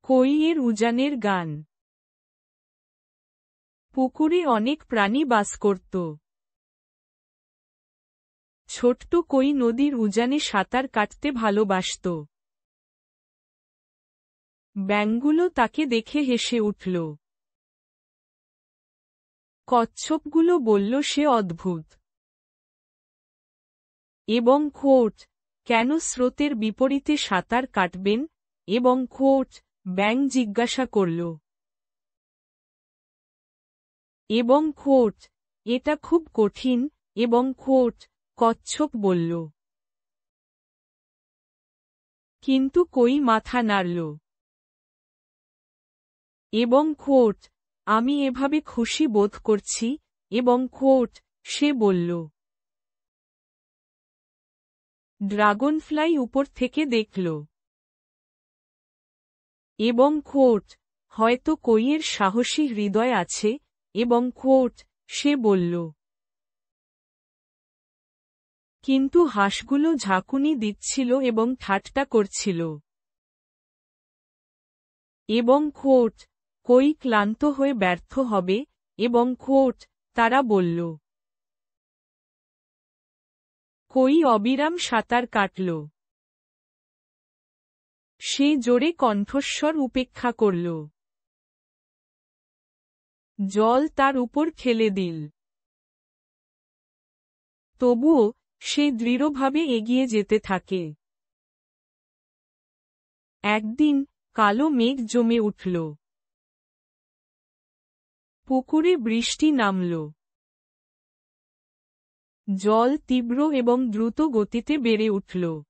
কই এর উজানের গান। পুকুরে অনেক প্রাণী বাস করত। ছোট্ট কই নদীর উজানে সাঁতার কাটতে ভালোবাসত। ব্যাঙগুলো তাকে দেখে হেসে উঠল। কচ্ছপগুলো বলল সে অদ্ভুত। এবং খোঁট, কেন স্রোতের বিপরীতে সাঁতার কাটবেন? এবং খোঁট, ব্যাঙ জিজ্ঞাসা করল। এবং খোঁট, এটা খুব কঠিন। এবং খোঁট, কচ্ছপ বলল। কিন্তু কই মাথা নাড়ল। এবং খোঁট, আমি এভাবে খুশি বোধ করছি। এবং খোঁট, সে বলল। ড্রাগনফ্লাই উপর থেকে দেখল। এবং খোঁট, হয়তো কইয়ের সাহসী হৃদয় আছে। এবং খোঁট, সে বলল। কিন্তু হাঁসগুলো ঝাঁকুনি দিচ্ছিল এবং ঠাট্টা করছিল। এবং খোঁট, কই ক্লান্ত হয়ে ব্যর্থ হবে। এবং খোঁট, তারা বলল। কই অবিরাম সাঁতার কাটল। সে জোরে কণ্ঠস্বর উপেক্ষা করল। জল তার উপর ঠেলে দিল। তবুও, সে দৃঢ়ভাবে এগিয়ে যেতে থাকে। একদিন, কালো মেঘ জমে উঠল। পুকুরে বৃষ্টি নামল। জল তীব্র এবং দ্রুত গতিতে বেড়ে উঠল।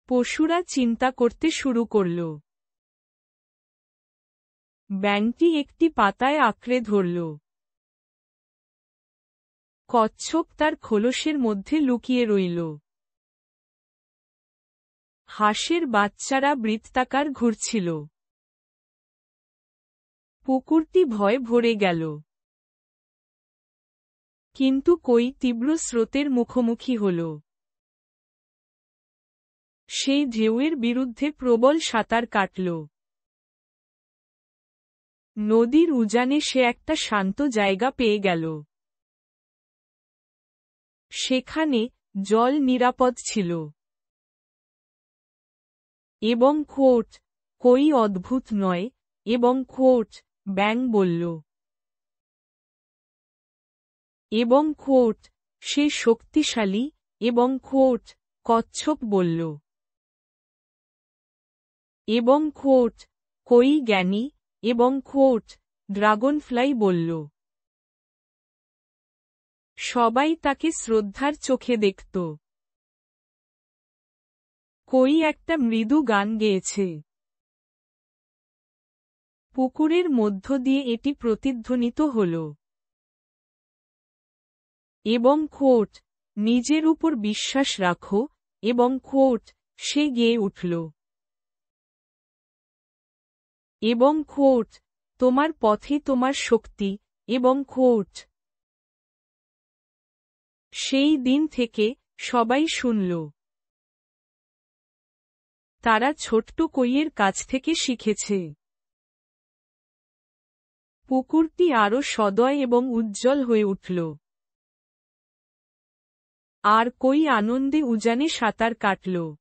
পশুরা চিন্তা করতে শুরু করল। ব্যাঙটি একটি পাতায় আঁকড়ে ধরল। কচ্ছপ তার খোলসের মধ্যে লুকিয়ে রইল। হাঁসের বাচ্চারা বৃত্তাকার ঘুরছিল। পুকুরটি ভয়ে ভরে গেল। কিন্তু কই তীব্র স্রোতের মুখোমুখি হল। সেই ঢেউয়ের বিরুদ্ধে প্রবল সাঁতার কাটল। নদীর উজানে সে একটা শান্ত জায়গা পেয়ে গেল। সেখানে, জল নিরাপদ ছিল। এবং খোঁট, কই অদ্ভুত নয়। এবং খোঁট, ব্যাঙ বলল। এবং খোঁট, সে শক্তিশালী। এবং খোঁট, কচ্ছপ বলল। এবং খোঁট, কই জ্ঞানী। এবং খোঁট, ড্রাগনফ্লাই বলল। সবাই তাকে শ্রদ্ধার চোখে দেখত। কই একটা মৃদু গান গেয়েছে। পুকুরের মধ্য দিয়ে এটি প্রতিধ্বনিত হল। এবং খোঁট, নিজের উপর বিশ্বাস রাখো। এবং খোঁট, সে গেয়ে উঠল। এবং খোঁট, তোমার পথে তোমার শক্তি। এবং খোঁট। সেই দিন থেকে, সবাই শুনল। তারা ছোট্ট কইয়ের কাছ থেকে শিখেছে। পুকুরটি আরও সদয় এবং উজ্জ্বল হয়ে উঠল। আর কই আনন্দে উজানে সাঁতার কাটল।